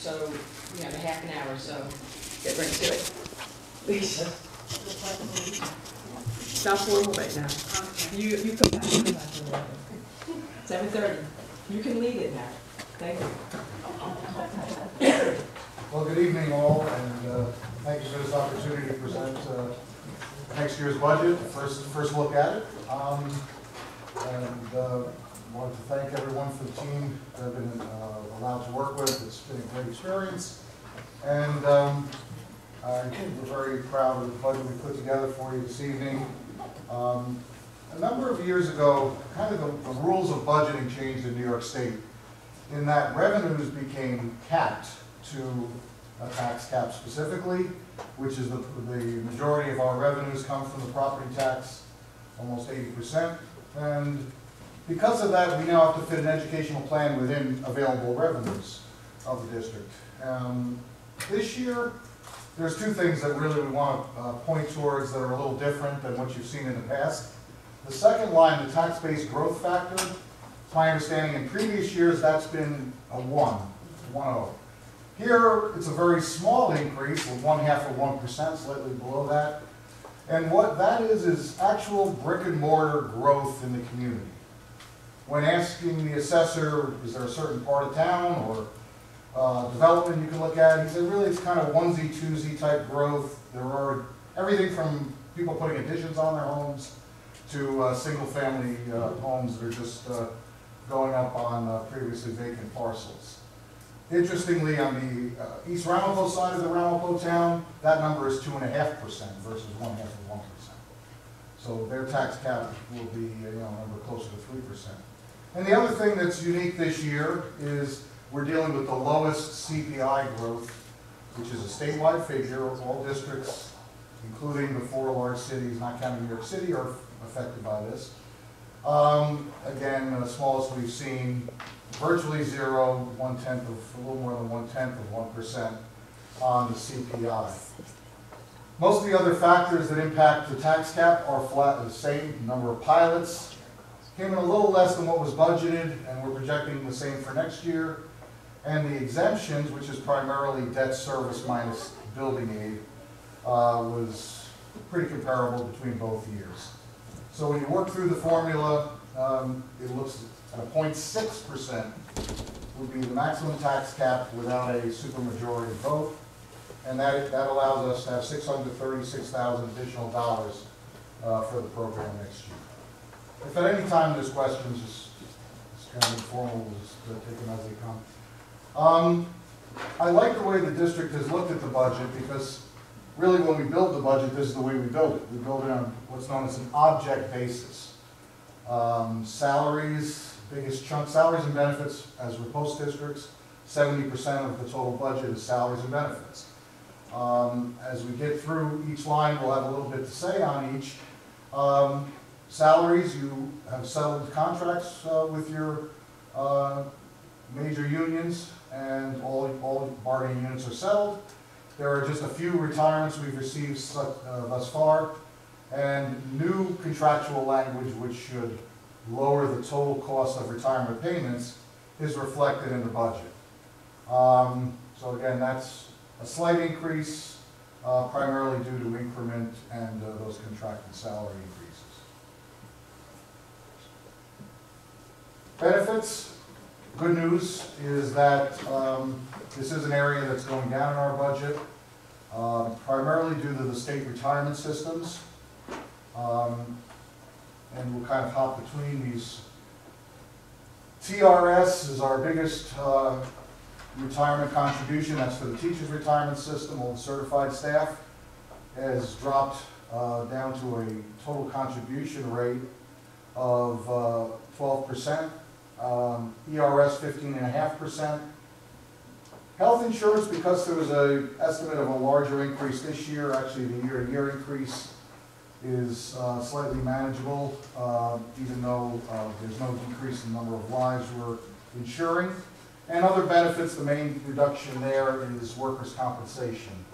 so we have a half an hour, so get right to it. Please. Stop formal right now. You come back. 7:30. You can lead it now. Thank you. Well, good evening all, and thank you for this opportunity to present next year's budget, first look at it. Wanted to thank everyone for the team that I've been allowed to work with. It's been a great experience, and we're very proud of the budget we put together for you this evening. A number of years ago, kind of the rules of budgeting changed in New York State, in that revenues became capped to a tax cap specifically, which is the majority of our revenues come from the property tax, almost 80%. And because of that, we now have to fit an educational plan within available revenues of the district. This year, there's two things that really we want to point towards that are a little different than what you've seen in the past. The second line, the tax-based growth factor, it's my understanding in previous years that's been a 1.0. Here, it's a very small increase, 1/2 of 1%, slightly below that. And what that is actual brick and mortar growth in the community. When asking the assessor, is there a certain part of town or development you can look at, he said really it's kind of onesie, twosie type growth. There are everything from people putting additions on their homes to single family homes that are just going up on previously vacant parcels. Interestingly, on the East Ramapo side of the Ramapo town, that number is 2.5% versus 1/2 of 1%. So their tax cap will be a number closer to 3%. And the other thing that's unique this year is we're dealing with the lowest CPI growth, which is a statewide figure. All districts, including the 4 large cities, not counting New York City, are affected by this. Again, the smallest we've seen, virtually zero, a little more than 1/10 of 1% on the CPI. Most of the other factors that impact the tax cap are flat, the same. Number of pilots came in a little less than what was budgeted, and we're projecting the same for next year. And the exemptions, which is primarily debt service minus building aid, was pretty comparable between both years. So when you work through the formula, it looks at a 0.6% would be the maximum tax cap without a supermajority vote, and that allows us to have $636,000 additional dollars for the program next year. If at any time there's questions, just kind of informal, we'll just take them as they come. I like the way the district has looked at the budget because really when we build the budget, this is the way we build it. We build it on what's known as an object basis. Salaries, biggest chunk, salaries and benefits, as with most districts, 70% of the total budget is salaries and benefits. As we get through each line, we'll have a little bit to say on each. Salaries, you have settled contracts with your major unions, and all bargaining units are settled. There are just a few retirements we've received thus far, and new contractual language which should lower the total cost of retirement payments is reflected in the budget. So again, that's a slight increase, primarily due to increment and those contracted salary increases. Benefits, good news is that this is an area that's going down in our budget, primarily due to the state retirement systems. And we'll kind of hop between these. TRS is our biggest retirement contribution. That's for the teachers' retirement system. All the certified staff has dropped down to a total contribution rate of 12%. ERS 15.5%. Health insurance, because there was an estimate of a larger increase this year, actually the year-to-year increase is slightly manageable, even though there's no decrease in the number of lives we're insuring. And other benefits, the main reduction there is workers' compensation.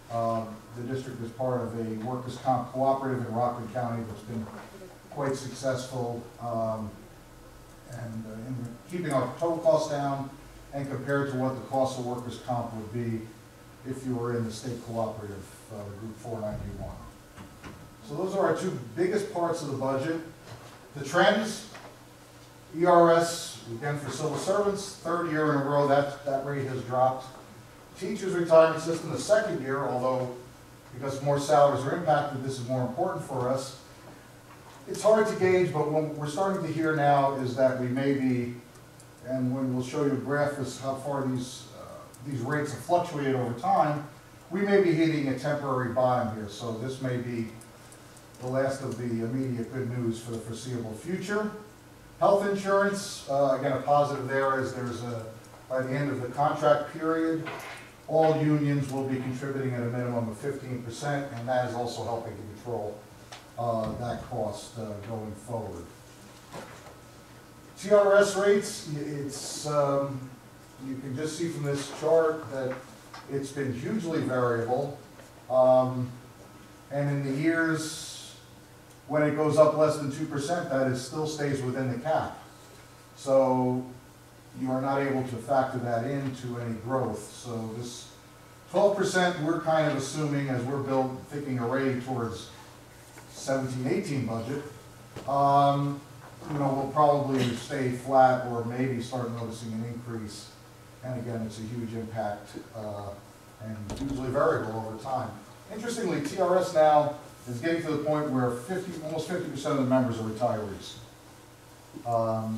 The district is part of a workers' comp cooperative in Rockland County that's been quite successful and in keeping our total costs down and compared to what the cost of workers' comp would be if you were in the state cooperative, Group 491. So those are our two biggest parts of the budget. The trends, ERS, again for civil servants, third year in a row that rate has dropped. Teachers' retirement system, the second year, although because more salaries are impacted, this is more important for us. It's hard to gauge, but what we're starting to hear now is that we may be, and when we'll show you a graph as how far these rates have fluctuated over time, we may be hitting a temporary bottom here. So this may be the last of the immediate good news for the foreseeable future. Health insurance, again, a positive there is there's by the end of the contract period, all unions will be contributing at a minimum of 15%, and that is also helping to control that cost going forward. TRS rates, it's, you can just see from this chart that it's been hugely variable. And in the years when it goes up less than 2%, that still stays within the cap. So you are not able to factor that into any growth. So this 12% we're kind of assuming as we're thinking already towards 17-18 budget, you know, we'll probably stay flat or maybe start noticing an increase. And again, it's a huge impact and hugely variable over time. Interestingly, TRS now is getting to the point where almost 50% of the members are retirees.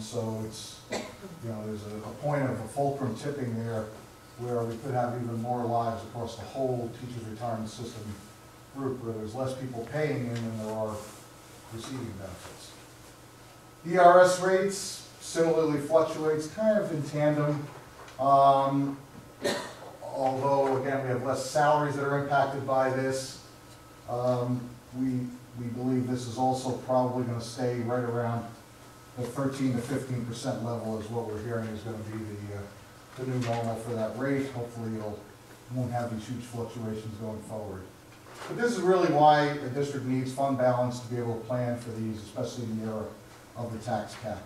So it's, you know, there's a point of a fulcrum tipping there where we could have even more lives across the whole teachers' retirement system group where there's less people paying in than there are receiving benefits. ERS rates similarly fluctuates kind of in tandem. Although, again, we have less salaries that are impacted by this. We believe this is also probably going to stay right around the 13 to 15% level is what we're hearing is going to be the new normal for that rate. Hopefully it won't have these huge fluctuations going forward. But this is really why a district needs fund balance to be able to plan for these, especially in the era of the tax cap.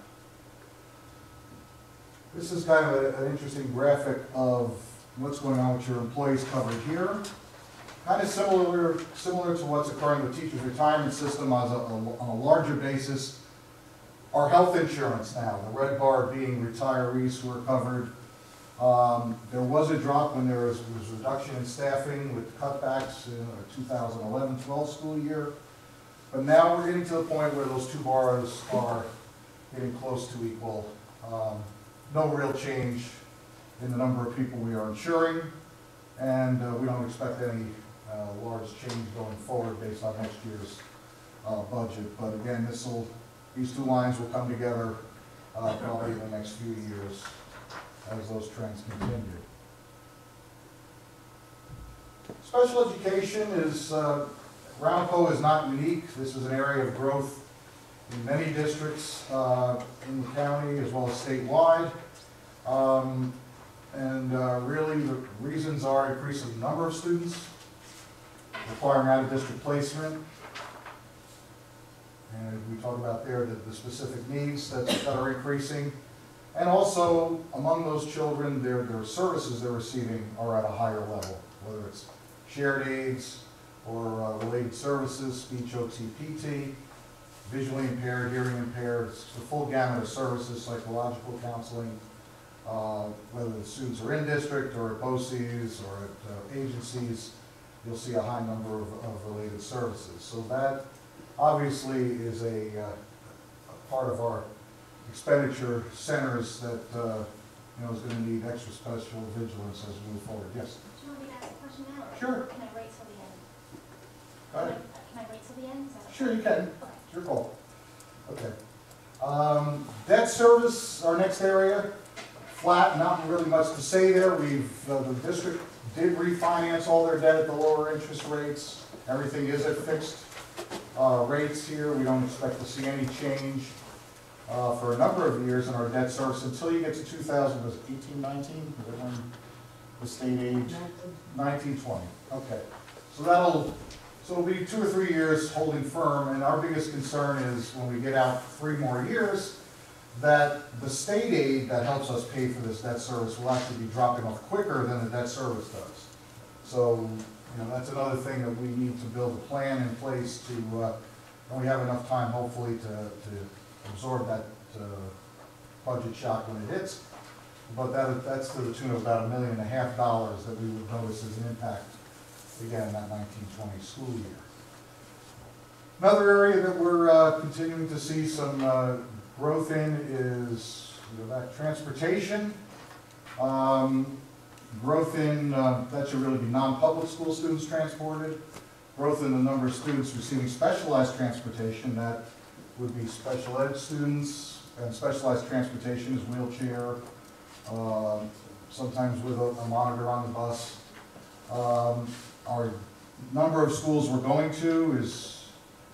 This is kind of an interesting graphic of what's going on with your employees covered here. Kind of similar to what's occurring with teachers' retirement system on a larger basis. Our health insurance now, the red bar being retirees who are covered. There was a drop when there was reduction in staffing with cutbacks in the 2011-12 school year. But now we're getting to the point where those two bars are getting close to equal. No real change in the number of people we are insuring, and we don't expect any large change going forward based on next year's budget. But again, these two lines will come together probably in the next few years as those trends continue. Special education is, Roundco is not unique. This is an area of growth in many districts in the county as well as statewide. Really the reasons are increasing number of students, requiring out-of-district placement, and we talk about there the specific needs that are increasing. And also, among those children, their services they're receiving are at a higher level, whether it's shared aids or related services, speech, OT, PT, visually impaired, hearing impaired, it's the full gamut of services, psychological counseling, whether the students are in district or at BOCES or at agencies, you'll see a high number of related services. So that obviously is a part of our expenditure centers that you know, is going to need extra special vigilance as we move forward. Yes? Do you want me to ask a question now? Or Sure. Can I wait till the end? Go ahead. Can I wait till the end? Sure, you can. Okay. It's your call. Okay. Debt service, our next area. Flat, not really much to say there. The district did refinance all their debt at the lower interest rates. Everything is at fixed rates here. We don't expect to see any change for a number of years in our debt service until you get to 2018, 19? Is that when the state aid? 19, 20. Okay. So it'll be 2 or 3 years holding firm, and our biggest concern is when we get out 3 more years, that the state aid that helps us pay for this debt service will actually be dropping off quicker than the debt service does. So, that's another thing that we need to build a plan in place to, and we have enough time hopefully to absorb that budget shock when it hits. But that's to the tune of about $1.5 million that we would notice as an impact, again, in that 1920 school year. Another area that we're continuing to see some growth in is that transportation. Growth in, that should really be non-public school students transported. Growth in the number of students receiving specialized transportation, that would be special ed students, and specialized transportation is wheelchair, sometimes with a monitor on the bus. Our number of schools we're going to is,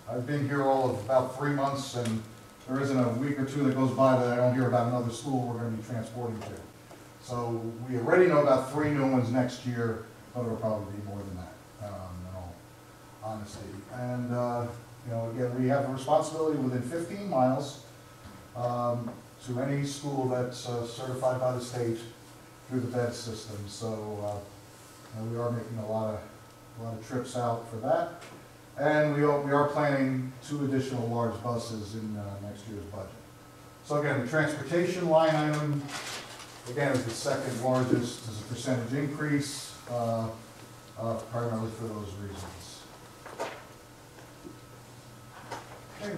I've been here all of about 3 months, and there isn't a week or two that goes by that I don't hear about another school we're going to be transporting to. So we already know about 3 new ones next year, but it'll probably be more than that, in all honesty. And, again, we have a responsibility within 15 miles to any school that's certified by the state through the bed system. So we are making a lot of trips out for that. And we are planning 2 additional large buses in next year's budget. So again, the transportation line item, again, is the second largest as a percentage increase, primarily for those reasons. Okay.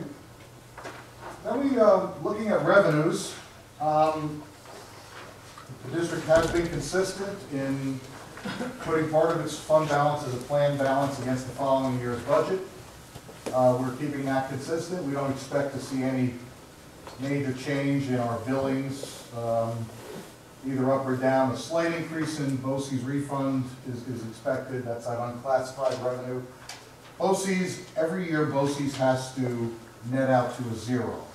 Then looking at revenues, the district has been consistent in putting part of its fund balance as a planned balance against the following year's budget. We're keeping that consistent. We don't expect to see any major change in our billings, either up or down. A slight increase in BOCES refund is expected. That's that unclassified revenue. BOCES, every year BOCES has to net out to a 0.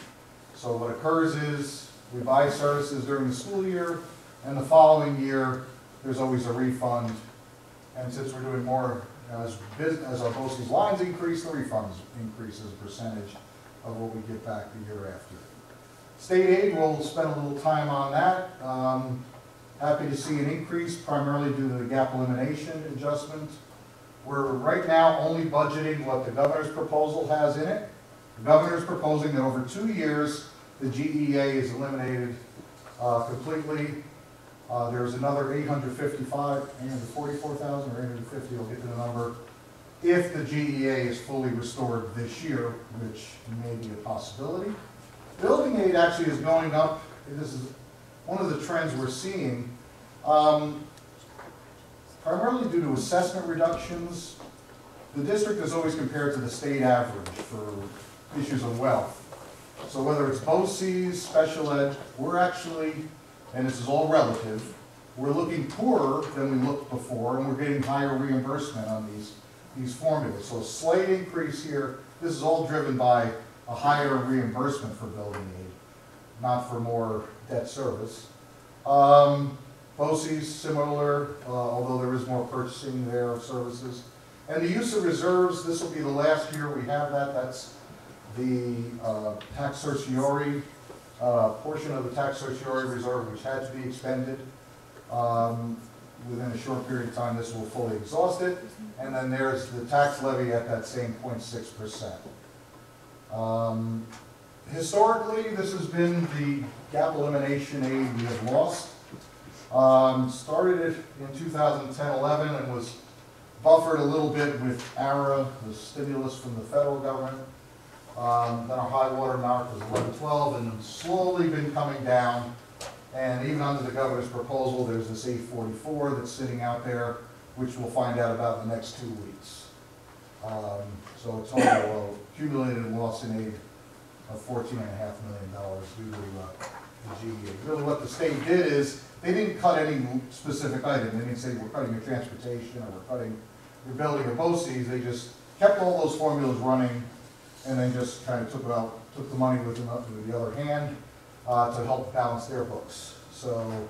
So what occurs is we buy services during the school year, and the following year there's always a refund. And since we're doing more, as our BOCES lines increase, the refunds increase as a percentage of what we get back the year after. State aid, we'll spend a little time on that. Happy to see an increase primarily due to the gap elimination adjustment. We're right now only budgeting what the governor's proposal has in it. The governor's proposing that over 2 years, the GEA is eliminated completely. There's another 844,000 or 850, I'll get to the number, if the GEA is fully restored this year, which may be a possibility. Building aid actually is going up. This is one of the trends we're seeing, primarily due to assessment reductions. The district is always compared to the state average for issues of wealth. So whether it's BOCES, special ed, we're actually, and this is all relative, we're looking poorer than we looked before, and we're getting higher reimbursement on these formulas. So a slight increase here. This is all driven by a higher reimbursement for building aid, not for more debt service. BOCES, similar, although there is more purchasing there of services. And the use of reserves, this will be the last year we have that. That's the tax certiorari, portion of the tax certiorari reserve which had to be expended. Within a short period of time, this will fully exhaust it. And then there's the tax levy at that same 0.6%. Historically, this has been the gap elimination aid we have lost. Started it in 2010-11 and was buffered a little bit with ARA, the stimulus from the federal government. Then our high water mark was 11-12 and slowly been coming down. And even under the governor's proposal, there's this 844 that's sitting out there, which we'll find out about in the next 2 weeks. So it's all accumulated loss in aid of $14.5 million due to the GEA. Really what the state did is they didn't cut any specific item. They didn't say we're cutting your transportation or we're cutting your building or BOCES. They just kept all those formulas running and then just kind of took the money with them up to the other hand to help balance their books. So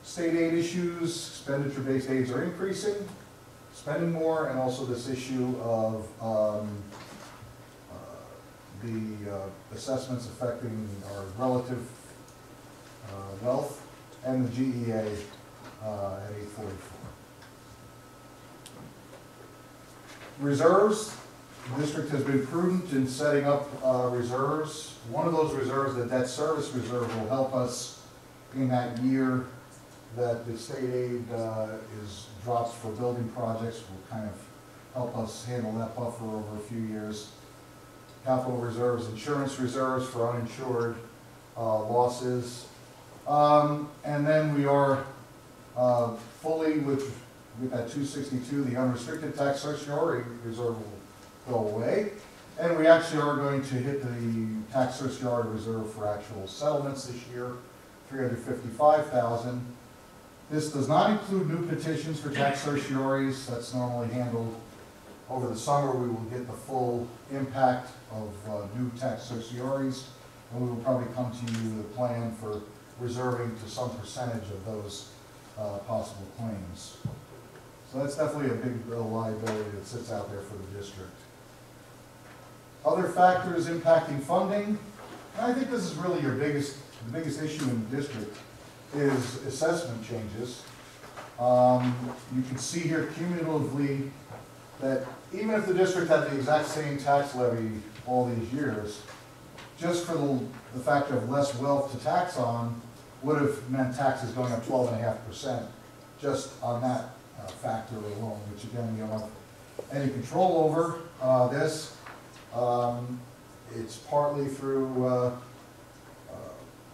state aid issues, expenditure-based aids are increasing, spending more, and also this issue of the assessments affecting our relative wealth, and the GEA at 844. Reserves, the district has been prudent in setting up reserves. One of those reserves, the debt service reserve, will help us in that year that the state aid is dropped for building projects, will kind of help us handle that buffer over a few years. Capital reserves, insurance reserves for uninsured losses. And then we are fully with that 262, the unrestricted tax certiorari reserve will go away. And we actually are going to hit the tax certiorari reserve for actual settlements this year, $355,000. This does not include new petitions for tax certioraries. That's normally handled over the summer. We will get the full impact of new tax certioraries, and we will probably come to you with a plan for reserving to some percentage of those possible claims. So that's definitely a big liability that sits out there for the district. Other factors impacting funding, and I think this is really the biggest issue in the district, is assessment changes. You can see here cumulatively that even if the district had the exact same tax levy all these years, just for the factor of less wealth to tax on would have meant taxes going up 12.5% just on that factor alone, which again, we don't have any control over this. It's partly through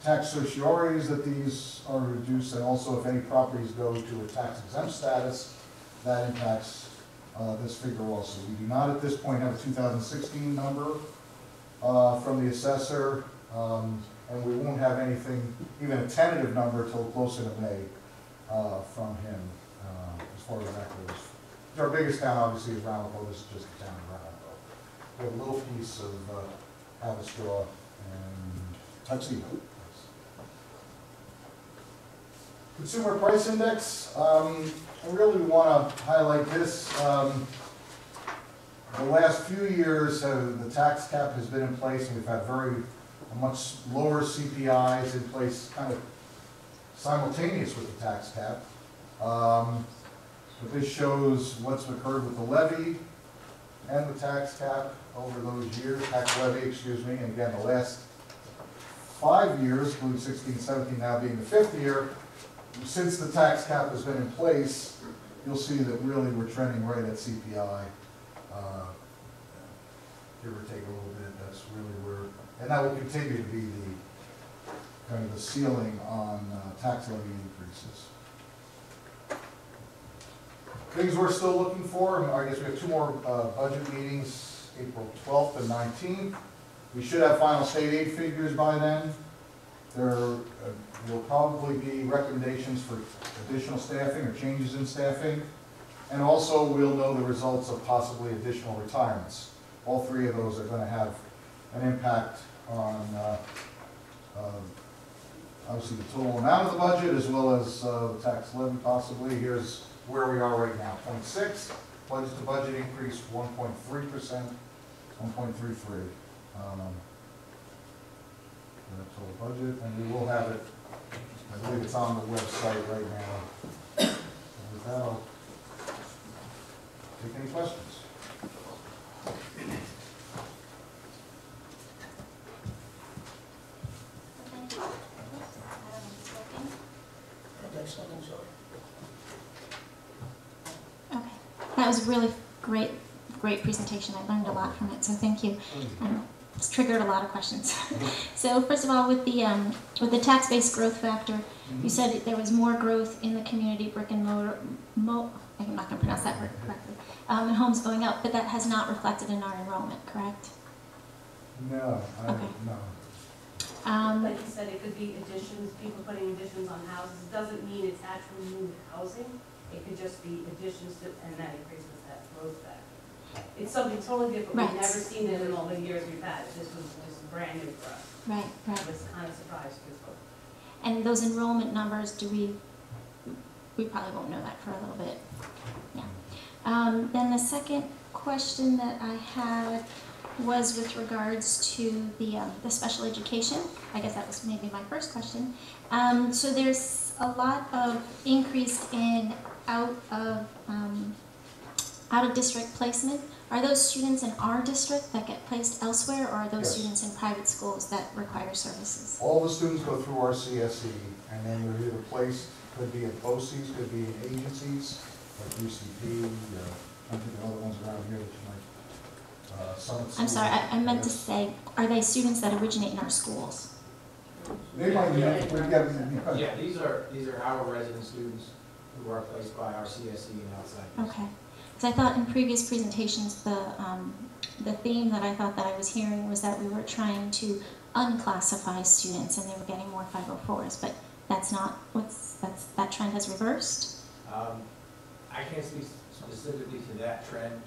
tax certioraries that these are reduced, and also if any properties go to a tax exempt status, that impacts this figure also. We do not at this point have a 2016 number from the assessor, and we won't have anything, even a tentative number, till closer to May from him as far as that goes. Our biggest town obviously is Ramapo. This is just the town of Ramapo. We have a little piece of Havistraw and Tuxedo. Consumer Price Index, I really want to highlight this. The last few years, the tax cap has been in place, and we've had much lower CPIs in place, kind of simultaneous with the tax cap. But this shows what's occurred with the levy and the tax cap over those years, tax levy, excuse me, and again, the last 5 years, including 16, 17, now being the 5th year, since the tax cap has been in place, you'll see that really we're trending right at CPI, give or take a little bit. That's really where, and that will continue to be the kind of the ceiling on tax levy increases. Things we're still looking for, I guess we have 2 more budget meetings, April 12th and 19th. We should have final state aid figures by then. There will probably be recommendations for additional staffing or changes in staffing. And also we'll know the results of possibly additional retirements. All 3 of those are going to have an impact on obviously the total amount of the budget as well as the tax levy possibly. Here's where we are right now. 0.6, budget to budget increase 1.3%, 1.33. Total budget, and we will have it, I believe it's on the website right now. And with that, I'll take any questions. Okay, that was a really great presentation. I learned a lot from it, so thank you. It's triggered a lot of questions. So first of all, with the tax-based growth factor, you said there was more growth in the community brick and mortar. I'm not going to pronounce that word correctly. And homes going up, but that has not reflected in our enrollment, correct? No. Okay. No. Like you said, it could be additions, people putting additions on houses. It doesn't mean it's actually new housing. It could just be additions to, and that increases that growth factor. It's something totally different. Right. We've never seen it in all the years we've had. This was just brand new for us. Right. I was kind of surprised too. And those enrollment numbers, we probably won't know that for a little bit. Yeah. Then the second question that I had was with regards to the special education. I guess that was maybe my first question. So there's a lot of increase in out of district placement. Are those students in our district that get placed elsewhere, or are those Yes. students in private schools that require services? All the students go through RCSD, and then they're either placed, could be in BOCES, could be in agencies, like UCP, I think the other ones around here that you might, Summit. I'm sorry, I meant to Yes. say, are they students that originate in our schools? They might, we get, Yeah, these are our resident students who are placed by our CSE and outside. Okay. Because I thought in previous presentations, the theme that I thought that I was hearing was that we were trying to unclassify students and they were getting more 504s, but that's not that trend has reversed? I can't speak specifically to that trend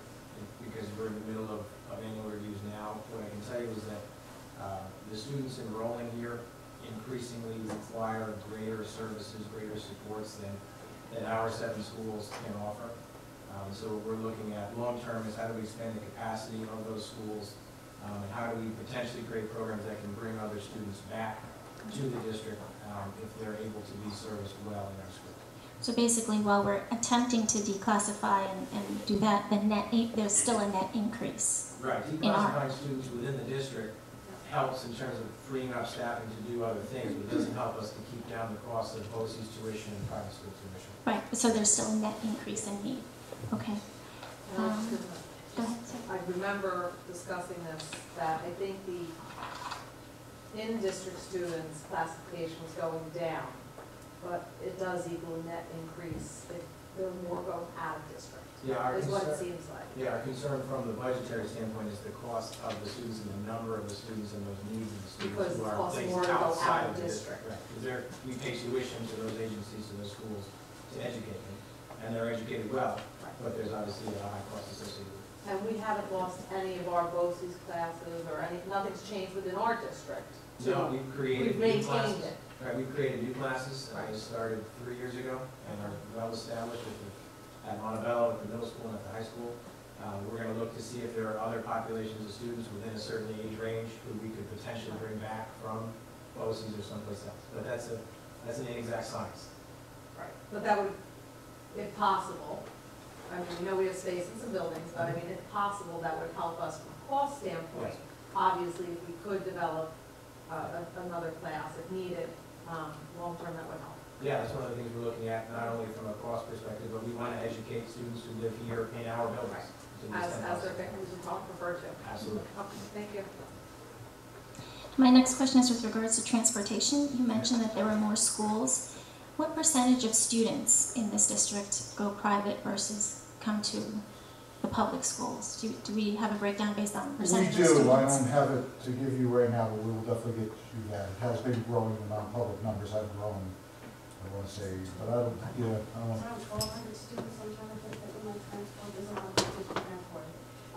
because we're in the middle of annual reviews now. What I can tell you is that the students enrolling here increasingly require greater services, greater supports than our 7 schools can offer. So what we're looking at long-term is how do we expand the capacity of those schools, and how do we potentially create programs that can bring other students back to the district if they're able to be serviced well in our school. So basically, while we're attempting to declassify and do that, there's still a net increase. Right, declassifying students within the district helps in terms of freeing up staffing to do other things, but doesn't help us to keep down the cost of BOCES tuition and private school tuition. Right, so there's still a net increase in need. Okay. Go ahead, sorry. I remember discussing this, that I think the in-district students classification was going down, but it does equal a net increase if there are more going out of district, Yeah, is what it seems like. our concern from the budgetary standpoint is the cost of the students and the number of the students and those needs of the students Because who it are costs placed more to go out outside of of the district. district. Right, because we pay tuition to those agencies, to those schools to educate them, and they're educated well, but there's obviously a high cost associated with it. And we haven't lost any of our BOCES classes or nothing's changed within our district. No, we've created We've new maintained classes. it. Right, we've created new classes, Right. they started 3 years ago, and are well established at Montebello, at the middle school, and at the high school. We're gonna look to see if there are other populations of students within a certain age range who we could potentially bring back from BOCES or someplace else. But that's an inexact science. Right. But that would, if possible, I mean, we know we have space in some buildings, but I mean, if possible, that would help us from a cost standpoint. Yes. Obviously, if we could develop another class if needed, long-term, that would help. Yeah, that's one of the things we're looking at, not only from a cost perspective, but we want to educate students who live here in our buildings. to the extent As their possible. families would prefer to. Absolutely. Okay, thank you. My next question is with regards to transportation. You mentioned that there were more schools. What percentage of students in this district go private versus come to the public schools? Do we have a breakdown based on we percentage of do, students? I don't have it to give you right now, but we will definitely get you that. It has been growing, the non-public numbers have grown, I want to say, but I don't, I don't. Around 1,200 students, I'm trying to think that we might transport, there's a lot of kids to transport.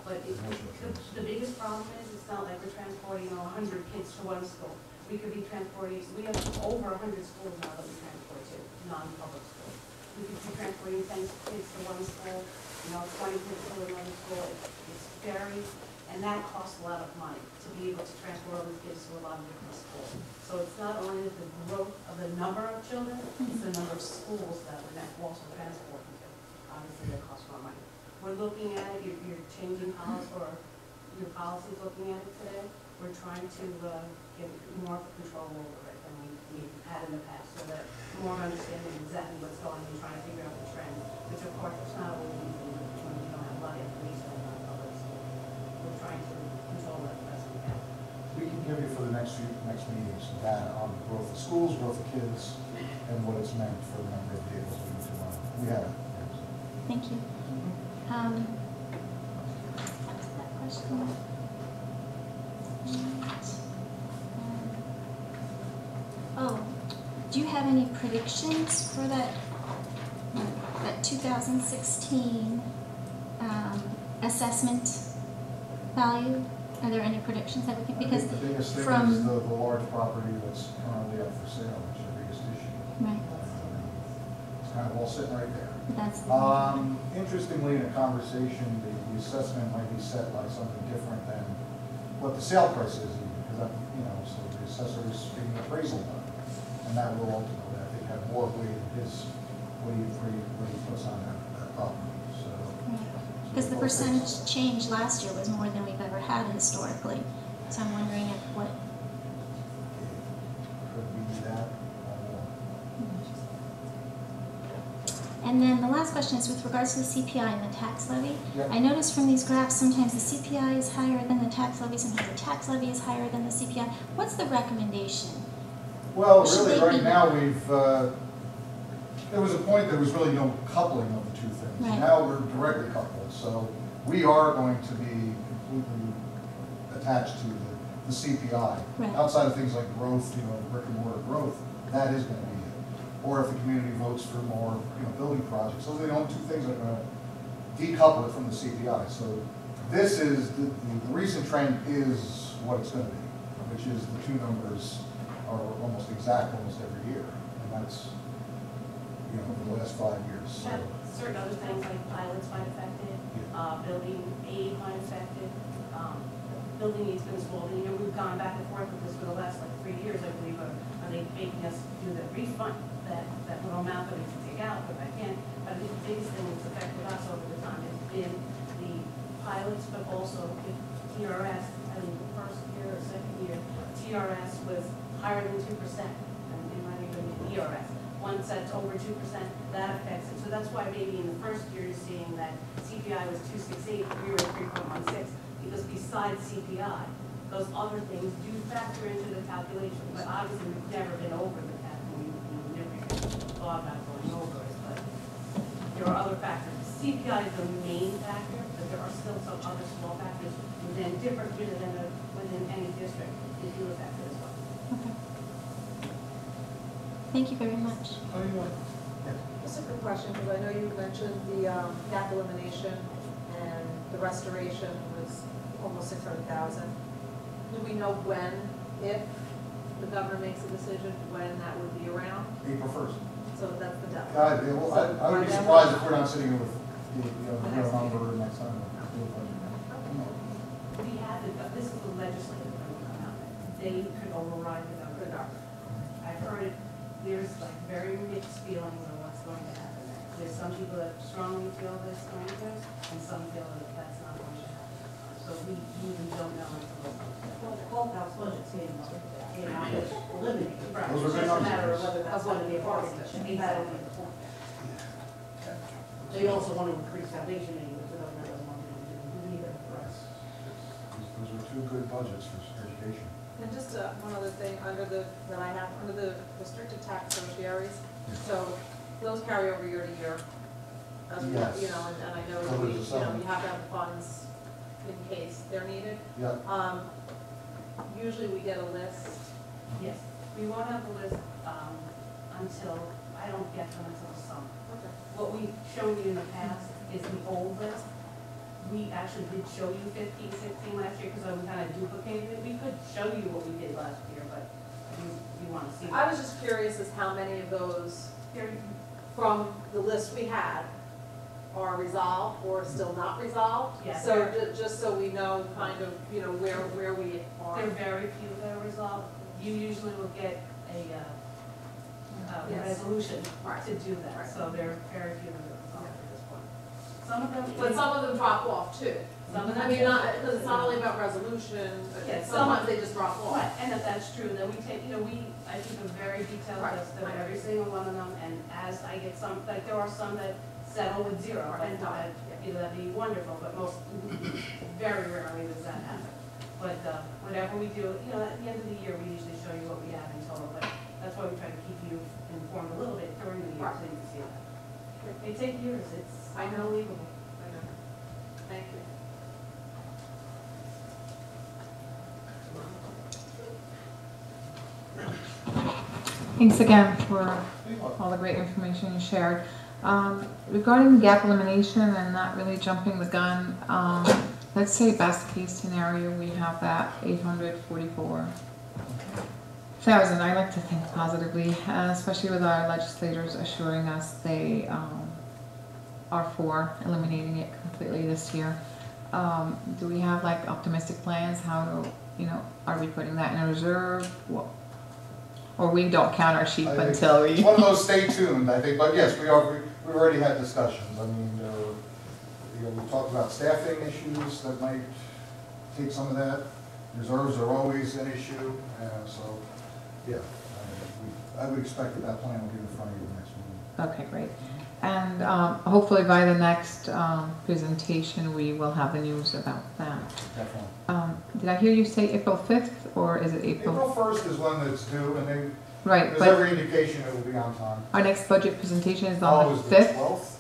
But the biggest problem is, it's not like we're transporting, 100 kids to one school. We could be transporting, we have over 100 schools now that we transport to, non-public schools. We could be transporting 10 kids to one school, 20 kids to another school. It's very, and that costs a lot of money to be able to transport all these kids to a lot of different schools. So it's not only the growth of the number of children, it's the number of schools that we're also transporting to. Obviously, that costs more money. We're looking at it, you're changing policy, or your policy's looking at it today. We're trying to get more control over it than we've had in the past, so that more understanding exactly what's going on and trying to figure out the trend, which of course it's not always easy when you don't have a lot of information on public school. We're trying to control that as best we can. We can give you for the next meetings data on the growth of schools, growth of kids, and what it's meant for the number of vehicles we need to run. We have it. Thank you. What was that question? Oh, do you have any predictions for that 2016 assessment value? Are there any predictions that we can, I because think the biggest thing from- is the large property that's currently up for sale, which is the biggest issue. right, It's kind of all sitting right there. that's Interestingly, in a conversation, the assessment might be set by something different than what the sale price is, because I'm, you know, so the assessor is getting an appraisal done. And that will ultimately, I think, have more weight in his, what he puts on that property, so. Because the percentage change last year was more than we've ever had historically. So I'm wondering if what, Could be that or more. and then the last question is with regards to the CPI and the tax levy. Yep. I noticed from these graphs, sometimes the CPI is higher than the tax levy, sometimes the tax levy is higher than the CPI. What's the recommendation? Well, Should really, they right be- now, we've, there was a point there was really no coupling of the two things. Right. Now we're directly coupled, so we are going to be completely attached to the CPI. Right. Outside of things like growth, you know, brick and mortar growth, that is gonna be it. Or if the community votes for more, you know, building projects, those are the only two things that are gonna decouple it from the CPI. So this is, the recent trend is what it's gonna be, which is the two numbers are almost exact almost every year. And that's, you know, over the last 5 years, so. Yeah, certain other things like pilots might affect it, building aid might affect it, building needs been small, and, you know, we've gone back and forth with this for the last like 3 years, I believe, are they making us do the refund, that little amount that we can take out, but I can't, I think the biggest thing that's affected us over the time has been the pilots, but also with TRS, I think the first year or second year, TRS was higher than 2%, and not even the ERS. Once that's over 2%, that affects it. So that's why maybe in the first year you're seeing that CPI was 2.68, we were at 3.16, because besides CPI, those other things do factor into the calculation. But obviously we've never been over the cap, and we never thought about going over it. But there are other factors. CPI is the main factor, but there are still some other small factors within within any district if you look at it as well. Okay. Thank you very much. Oh, you want? Yeah. Just a quick question, because I know you mentioned the gap elimination and the restoration was almost 600,000. Do we know when, if the governor makes a decision, when that would be around? April 1st. So that's the deadline. Well, I would be surprised if we're not sitting here with the, you know, the real number next time. We had, this is the legislative that will come out, they could override the governor. I've heard it, there's like very mixed feelings on what's going to happen there. There's some people that strongly feel this going to, and some feel that that's not going to happen. So we even don't know until it's. Well, the whole house budget came out, eliminated. Right, Those are it's good just a matter of numbers. whether that's going to be a part of it. That'll be the point. They also want to increase foundation aid, which the government doesn't want to do either. Those are two good budgets for education. And just one other thing, under the restricted tax tertiaries, so those carry over year to year. As we- Yes. You know, and I know, So that we, there's a you know, sum. we have to have the funds in case they're needed. Yep. Usually we get a list. Yes, we won't have the list until, I don't get them until the summer. What we've shown you in the past is the old list. We actually did show you 15, 16 last year because we kind of duplicated it. We could show you what we did last year, but you want to see. I was just curious as how many of those from the list we had are resolved or still not resolved. Yeah. So just so we know kind of, you know, where we are. There are very few that are resolved. You usually will get a Yes. resolution Right. to do that. Right. So there are very few that are resolved at this point. Some of them. But some of them drop off too. Some of them. I mean, because it's not only about resolution, Yeah, sometimes they just drop off. Right, and if that's true, then we take, you know, I keep a very detailed Right, list of right. every single one of them, and as I get some, like, there are some that settle with zero, Right. and you know, that'd be wonderful, but most, very rarely does that happen. But, whenever we do, you know, at the end of the year, we usually show you what we have in total, but that's why we try to keep you informed a little bit during the year, so you can see that. They take years, it's I know. unbelievable. I know. Thank you. Thanks again for all the great information you shared. Regarding gap elimination and not really jumping the gun, let's say best case scenario, we have that 844,000. I like to think positively, especially with our legislators assuring us they are for eliminating it completely this year. do we have like optimistic plans? How to, are we putting that in a reserve? Or we don't count our sheep I think until It's we, one of those stay tuned, I think, but yes, we've already had discussions. I mean, we talked about staffing issues that might take some of that. Reserves are always an issue, so, yeah. I would expect that plan will be in front of you the next meeting. okay, great. And hopefully by the next presentation, we will have the news about that. Definitely. Did I hear you say April 5th, or is it April? April 1st is when it's due, and then Right, there's but every indication it will be on time. our next budget presentation is on Oh, the is the 5th, 12th?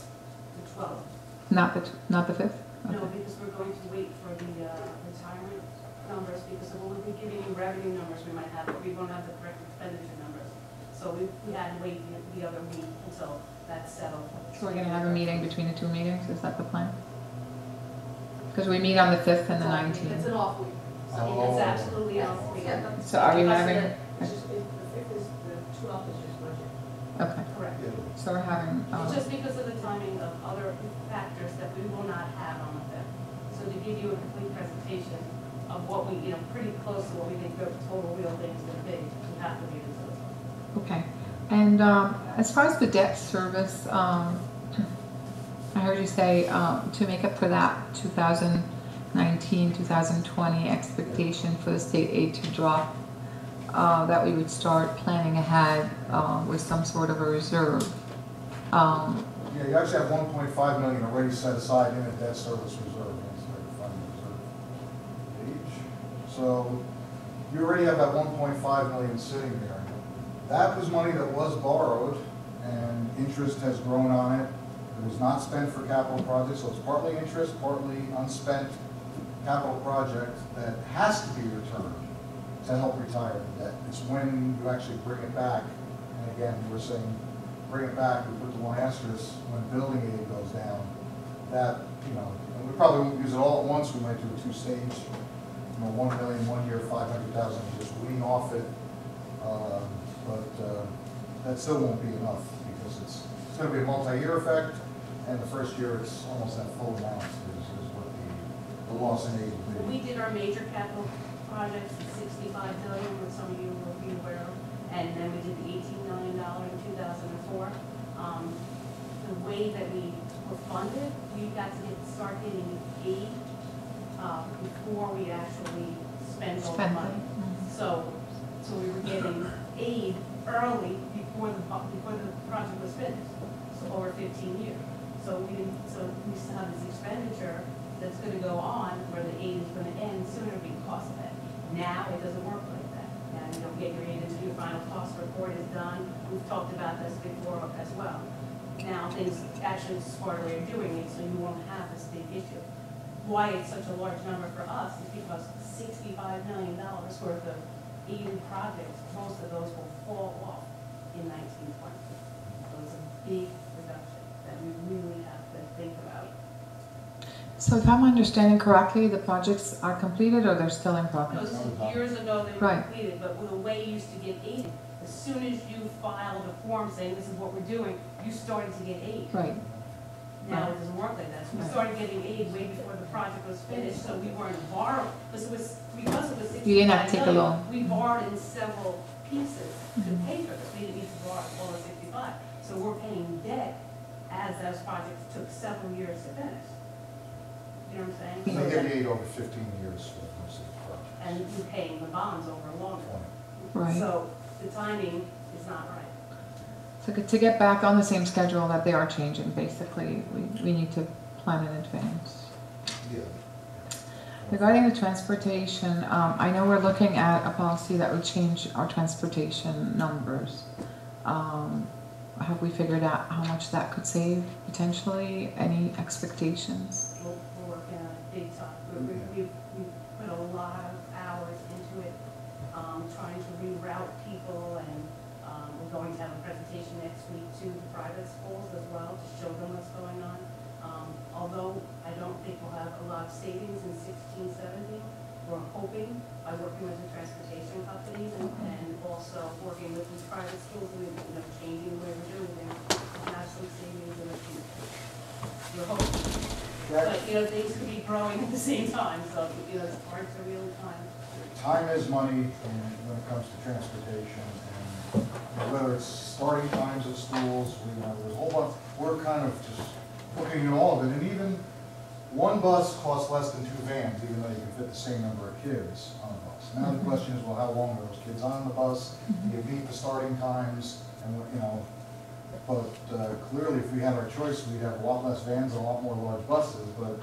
The 12th. not the 5th? No, Okay. because we're going to wait for the retirement numbers, because when we give you revenue numbers, we won't have the correct expenditure numbers. So we had to wait the other week until that's settled. So we're gonna have a meeting between the two meetings, is that the plan? Because we meet on the 5th and the It's 19th. an off week. So Oh. it's absolutely an off week. Yeah, that's- So are we having, It's just, the 5th is, the 12th is just budget. okay, Correct. so we're having, It's just because of the timing of other factors that we will not have on the 5th. So to give you a complete presentation of what we, pretty close to what we think the total real things are going to be, we have to be in the okay. And as far as the debt service, I heard you say to make up for that 2019, 2020 expectation for the state aid to drop, that we would start planning ahead with some sort of a reserve. Yeah, you actually have 1.5 million already set aside in a debt service reserve, it's like a fund reserve page. So you already have that 1.5 million sitting there. That was money that was borrowed, and interest has grown on it. It was not spent for capital projects, so it's partly interest, partly unspent capital project that has to be returned to help retire the debt. It's when you actually bring it back, and again, we're saying, bring it back, we put the one asterisk, when building aid goes down, that, and we probably won't use it all at once, we might do a two-stage, 1 million, 1 year, 500,000, just wean off it. But that still won't be enough, because it's going to be a multi-year effect, and the first year it's almost that full amount is what the loss in aid will We be. did our major capital projects, the $65 billion, which some of you will be aware of, and then we did the $18 million in 2004. The way that we were funded, we got to start getting aid before we actually spent all the Spend money. it. So we were getting aid early before the project was finished, so over 15 years. So we still have this expenditure that's going to go on where the aid is going to end sooner because of that. Now it doesn't work like that. Now you don't get your aid until your final cost report is done. We've talked about this before as well. Now things actually smarter way of doing it, so you won't have this big issue. Why it's such a large number for us is because $65 million worth of aided projects, most of those will fall off in 1920. So it's a big reduction that we really have to think about. So if I'm understanding correctly, the projects are completed or they're still in No, progress? this is years ago they were Right. completed, but the way you used to get aid, as soon as you filed a form saying this is what we're doing, you started to get aid. Right, Now it doesn't work like that. So we Right. started getting aid way before the project was finished, so we weren't borrowing. Because it was 65 You didn't have to take a loan. We borrowed in several pieces to Mhm. pay for this. We didn't need to borrow all the 65. So we're paying debt as those projects took several years to finish. You know what I'm saying? They So give that- you aid over 15 years for most of the projects. And you're paying the bonds over a long time. right. So the timing is not right. So to get back on the same schedule that they are changing, basically, we need to plan in advance. Yeah. Regarding the transportation, I know we're looking at a policy that would change our transportation numbers. Have we figured out how much that could save potentially? Any expectations? We're working on it big time. We've put a lot of hours into it, trying to reroute people, and we're going to have a presentation next week to the private schools as well to show them what's going on. Although I don't think we'll have a lot of savings in 16, 17, we're hoping by working with the transportation companies and also working with these private schools and changing the way we're doing things, we'll have some savings in the future. We're hoping. But, you know, things could be growing at the same time, so, you know, it's hard to really time. Time is money when it comes to transportation, and whether it's starting times at schools, there's a whole bunch, we're kind of just looking at all of it, and even one bus costs less than 2 vans, even though you can fit the same number of kids on a bus. Now the question is, well, how long are those kids on the bus? Do you meet the starting times? And, but clearly if we had our choice, we'd have a lot less vans and a lot more large buses, but,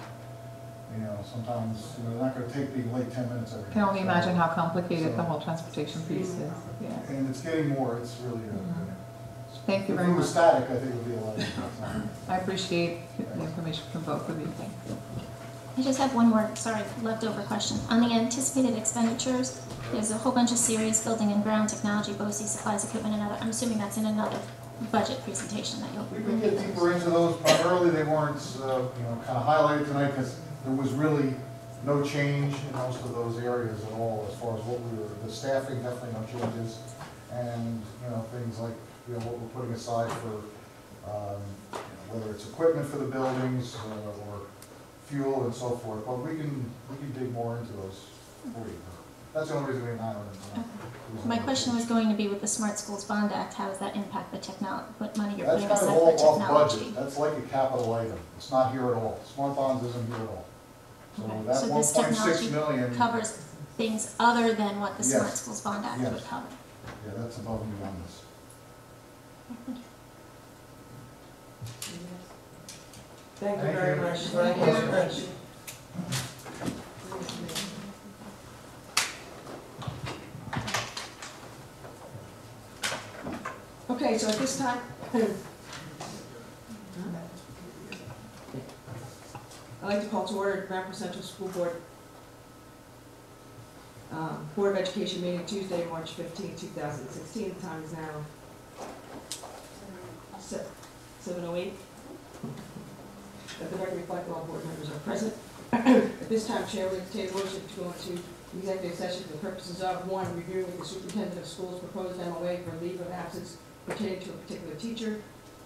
sometimes, they're not gonna take being late 10 minutes every day. Can only imagine how complicated the So- whole transportation piece is, yeah. And it's getting more, it's really, Thank you if very it was much. static, I think it would be a lot easier. I appreciate the information from both of you, thank you. I just have one more, leftover question. On the anticipated expenditures, there's a whole bunch of series, building and ground technology, BOE, supplies, equipment, and other, I'm assuming that's in another budget presentation that you'll. We can get deeper into those, primarily they weren't, kind of highlighted tonight, because there was really no change in most of those areas at all, as far as the staffing, definitely no changes, and, things like, what we're putting aside for, whether it's equipment for the buildings, or fuel and so forth, but we can dig more into those for you. That's the only reason we didn't highlight them tonight. My question was going to be with the Smart Schools Bond Act, how does that impact the what money you're That's putting kind of aside all for off technology? budget, that's like a capital item, it's not here at all, smart bonds isn't here at all. So Okay. that So this 1.6 technology million, covers things other than what the Smart Yes. Schools Bond Act Yes. would cover? yeah, that's above and beyond this. Thank you Thank very you. much. Thank you very much. Okay, so at this time, I'd like to call to order Grand Central School Board Board of Education meeting Tuesday, March 15, 2016. The time is now 7:08. Let the record reflect all board members are present. At this time, Chair will entertain a motion to go into executive session for the purposes of, 1, reviewing with the superintendent of schools proposed MOA for leave of absence pertaining to a particular teacher.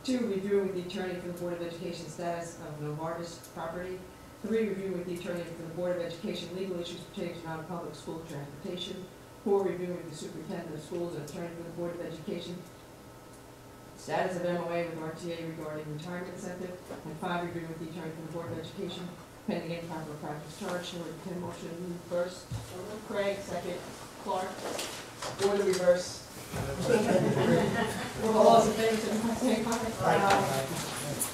2, reviewing with the attorney for the Board of Education status of Novartis property. 3, reviewing with the attorney for the Board of Education legal issues pertaining to non-public school transportation. 4, reviewing with the superintendent of schools and attorney for the Board of Education status of MOA with RTA regarding retirement incentive. And 5, reviewing with the attorney for the Board of Education pending improper practice charge. Shall we can motion first? Craig, second. Clark. Or the reverse. All those in favor, signify by saying aye.